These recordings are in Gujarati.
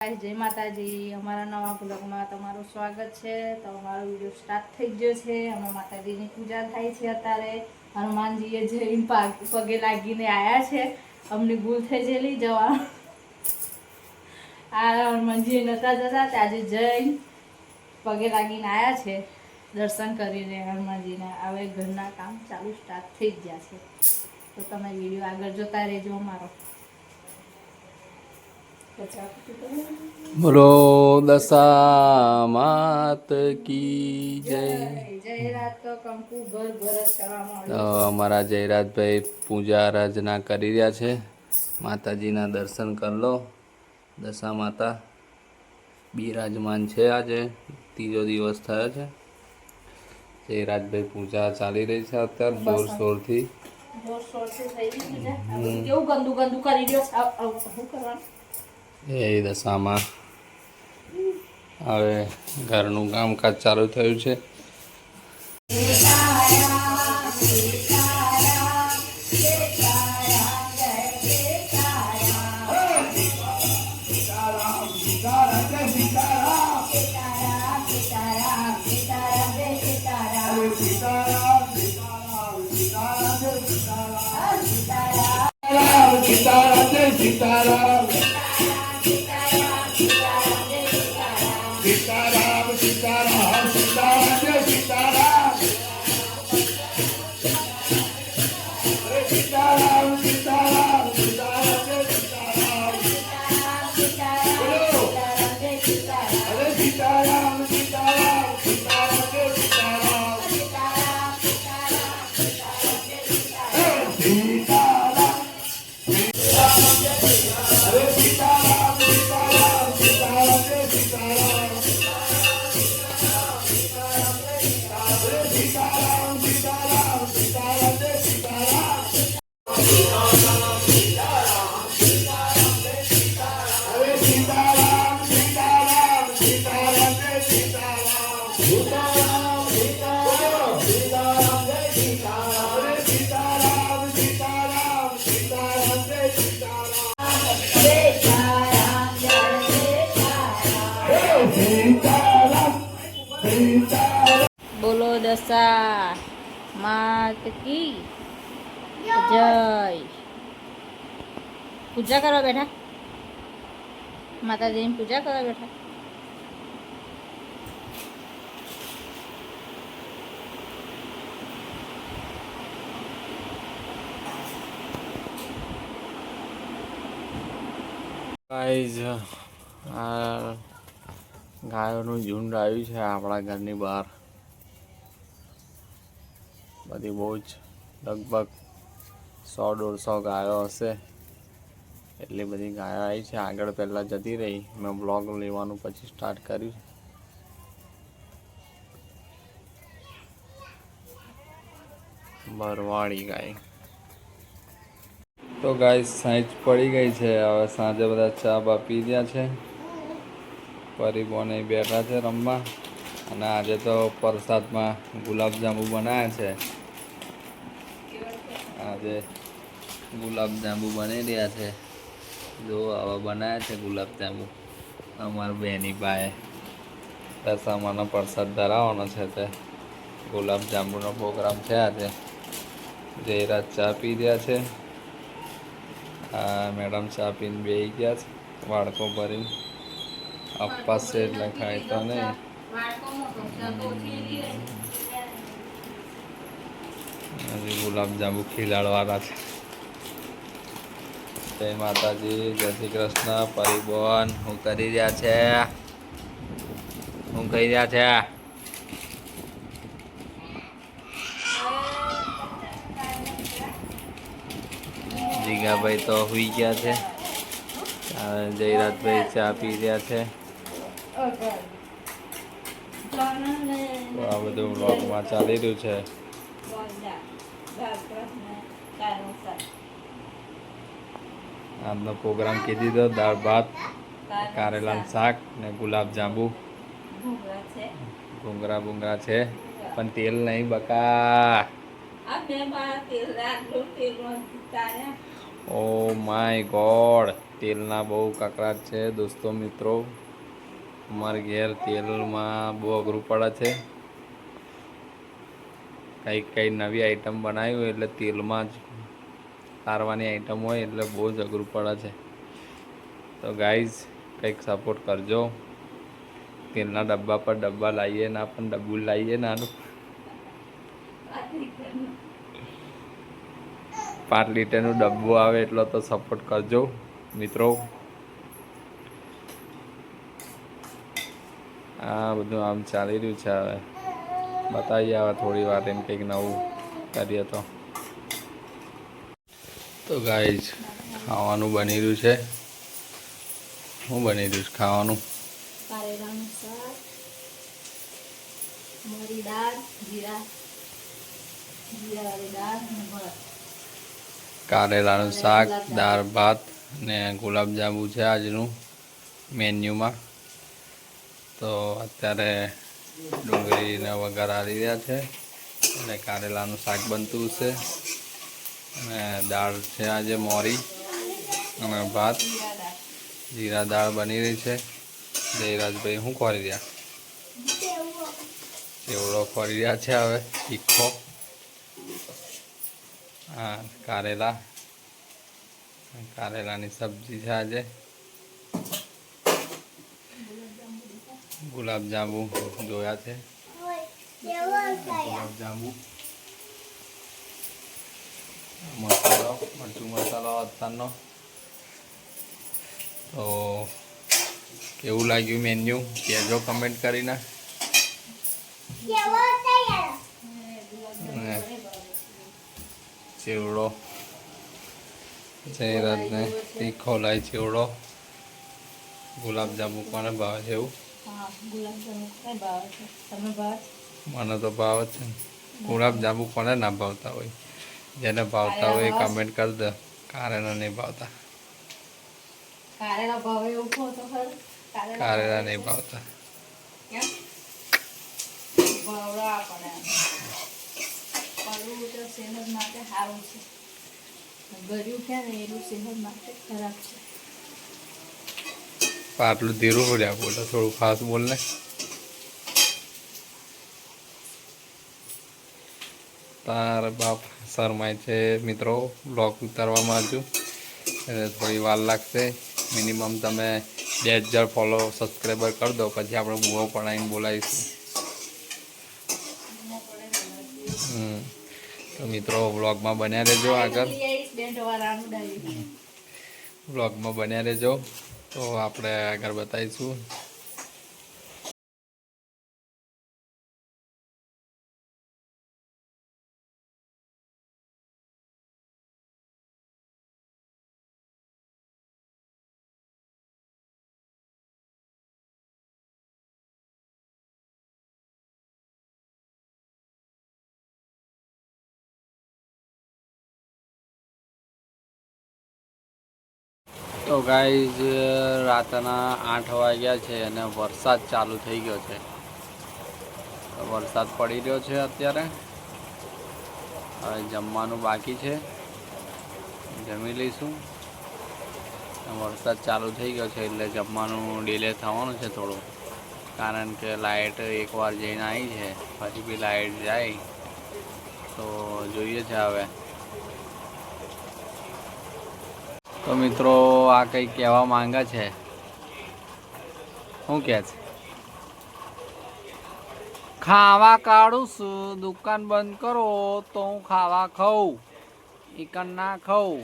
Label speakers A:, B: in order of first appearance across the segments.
A: જય માતાજી। અમારા નવા બ્લોગમાં તમારું સ્વાગત છે। તો અમારો વિડીયો સ્ટાર્ટ થઈ ગયો છે। અમે માતાજીની પૂજા થાય છે। અત્યારે હનુમાનજીએ જઈને પગે લાગીને આવ્યા છે। અમને ભૂલ થઈ ગયેલી જવા આ હનુમાનજી નતા જતા આજે જઈને પગે લાગીને આવ્યા છે। દર્શન કરીને હનુમાનજીના હવે ઘરના કામ ચાલુ સ્ટાર્ટ થઈ ગયા છે। તો તમે વિડીયો આગળ જોતા રહેજો અમારો।
B: બોલો દશા માત કી જય। અમારા જયરાજભાઈ પૂજા આરાધના કરી રહ્યા છે। માતાજીના દર્શન કરી લો। દશા માતા બિરાજમાન છે। આજે ત્રીજો દિવસ થયો છે। જયરાજભાઈ પૂજા ચાલી રહી છે અત્યારે જોરશોરથી। એ દશામાં હવે ઘરનું કામકાજ ચાલુ થયું છે।
A: બોલો દશા માત કી જય। પૂજા કરવા બેઠા માતાજીની પૂજા કરવા બેઠા।
B: ગાઈઝ આ ગાયોનું ઝુંડ આવ્યું છે આપણા ઘરની બહાર। બધી બહુ જ લગભગ 100-150 ગાયો હશે। એટલી બધી ગાયો આવી છે। આગળ પહેલાં જતી રહી, મેં બ્લોગ લેવાનું પછી સ્ટાર્ટ કર્યું। ભરવાડી ગાય તો ગાય સાંજ પડી ગઈ છે। હવે સાંજે બધા ચા બા પી રહ્યા છે। પરિબોને બેઠા છે રમવા। અને આજે તો પ્રસાદમાં ગુલાબજાંબુ બનાવ્યા છે। આજે ગુલાબજાંબુ બની રહ્યા છે। જો આવા બનાવ્યા છે ગુલાબજાંબુ અમારા બેની પાસે। દશામાનો પ્રસાદ ધરાવવાનો છે તે ગુલાબજાંબુનો પ્રોગ્રામ છે આજે। જયરાજ ચા પી રહ્યા છે। આ મેડમ ચા પીને બેસી ગયા છે વાડકો ભરીને। અપાસ છે એટલે ખાય તો નહીં। હજી ગુલાબજાંબુ ખીલાડવાના છે। જય માતાજી, જય શ્રી કૃષ્ણ। પરિબોન શું કરી રહ્યા છે? શું કહી રહ્યા છે? જીગાભાઈ તો સુઈ ગયા છે। જયરાજભાઈ ચા પી રહ્યા છે। તો આ બધું વ્લોગમાં ચાલી રહ્યું છે। આજનો પ્રોગ્રામ કીધી તો દાળ ભાત, કારેલાનું શાક ને ગુલાબજાંબુ। ઘૂંગરા બુંગરા છે પણ તેલ નહીં બકા। Oh my god. તેલના બહુ કકડાટ છે દોસ્તો મિત્રો. અમારે ઘેર તેલમાં બહુ અઘરું પડે છે. કંઈ નવી આઈટમ બનાવી હોય એટલે તેલમાં જ તારવાની આઈટમ હોય એટલે બહુ જ અઘરું પડે છે. તો ગાઈઝ કંઈક સપોર્ટ કરજો. તેલના ડબ્બા પર ડબ્બા લાવીએ ના પણ ડબ્બું લાવીએ નાનું 5 લીટરનું ડબ્બું આવે એટલો તો સપોર્ટ કરજો મિત્રો. આ બધું આમ ચાલી રહ્યું છે. હવે બતાવીએ હવે થોડી વાર એમ કંઈક નવું કરીએ તો ગાઈઝ ખાવાનું બની રહ્યું છે. શું બની રહ્યું છે ખાવાનું?
A: કારેલાનું શાક, મરી દાળ, જીરાવાળી દાળ અને ભાત.
B: કારેલાનું શાક, દાળ ભાત ને ગુલાબજાંબુ છે આજનું મેન્યુમાં. તો અત્યારે ડુંગળીને વઘાર આવી રહ્યા છે અને કારેલાનું શાક બનતું છે અને દાળ છે આજે મોરી અને ભાત જીરા દાળ બની રહી છે. જયરાજભાઈ શું ખોરી રહ્યા? ચેવડો ખોરી રહ્યા છે હવે તીખો. હા કારેલાની સબ્જી છે આજે. ગુલાબજાંબુ જોયા છે. ગુલાબજાંબુ મસાલો મરચું મસાલો અત્યારનો. તો કેવું લાગ્યું મેન્યુ કહેજો કમેન્ટ કરીને. ચેવડો જયરાજને તીખો લાય ચેવડો. ગુલાબજાંબુ કોને ભાવે છે એવું? મને તો ભાવે છે. ગુલાબજાંબુ કોને ના ભાવતા હોય? જેને ભાવતા હોય એ કમેન્ટ કરી દે. કારેલા નહીં ભાવતા. કારેલા નહીં ભાવતા.
A: સેહત માટે સારું છે. ગળ્યું કે ને એનું સેહત માટે ખરાબ છે.
B: આટલું ધીરું પડ્યા બોલો, થોડું ફાસ્ટ બોલ ને. તારા બાપ શરમાય છે મિત્રો બ્લોગ ઉતારવામાં હજુ એટલે થોડી વાર લાગશે. મિનિમમ તમે 2000 ફોલો સબસ્ક્રાઈબર કરી દો પછી આપણે બુઓ પડાવીને બોલાવીશું. તો મિત્રો બ્લોગમાં બન્યા રહેજો. આગળ બ્લોગમાં બન્યા રહેજો તો આપણે આગળ બતાવીશું. તો ગાઈઝ રાતના 8 વાગ્યા છે અને વરસાદ ચાલુ થઈ ગયો છે. વરસાદ પડી રહ્યો છે અત્યારે. હવે જમવાનું બાકી છે, જમી લઈશું. વરસાદ ચાલુ થઈ ગયો છે એટલે જમવાનું ડિલે થવાનું છે થોડું, કારણ કે લાઇટ એકવાર જઈને આવી છે, પછી બી લાઇટ જાય તો જોઈએ છે હવે. તો મિત્રો આ કંઈ કહેવા માંગે છે, શું કહે છે? ખાવા કાઢું છું, દુકાન બંધ કરો તો હું ખાવા ખાઉં, ઈકન ના ખાઉં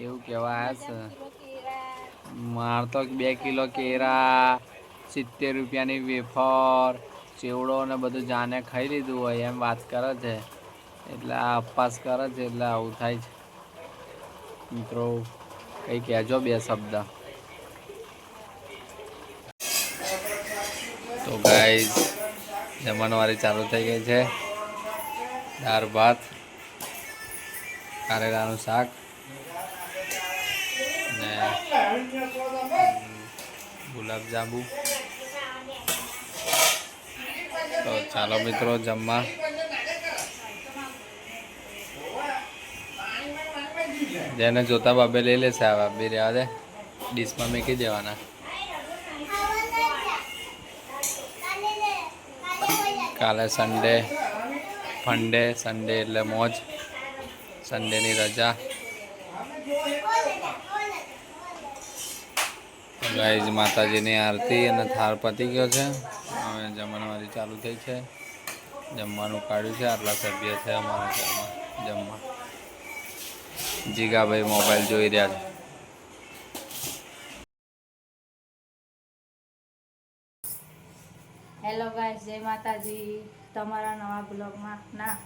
B: એવું કહેવા આવ્યા છે. માર તો 2 કિલો કેરા, 70 રૂપિયાની વેફર, ચેવડો ને બધું જાને ખાઈ લીધું હોય એમ વાત કરે છે. એટલે આ અપવાસ કરે છે એટલે આવું થાય છે. મિત્રો કંઈ કહેજો 2 શબ્દ. તો ગાઈઝ જમણવારી ચાલુ થઈ ગઈ છે. દાળ ભાત, કારેલાનું શાક ને ગુલાબજાંબુ. તો ચાલો મિત્રો જમવા. જેને જોતા બાબે લઈ લેશે આ બાબે રહેવા દે ડીશમાં મૂકી દેવાના કાલે સન્ડે ફંડે સન્ડે એટલે મોજ સન્ડેની રજા ગાઈઝ માતાજીની આરતી અને થાળ પતી ગયો છે હવે જમણવારી ચાલુ થઈ છે જમવાનું કાઢ્યું છે આટલા સભ્ય છે અમારા ઘરમાં જમવા જીગાભાઈ મોબાઈલ જોઈ રહ્યા છે
A: હેલો ગાઈસ, જય માતાજી. તમારા નવા બ્લોગમાં ના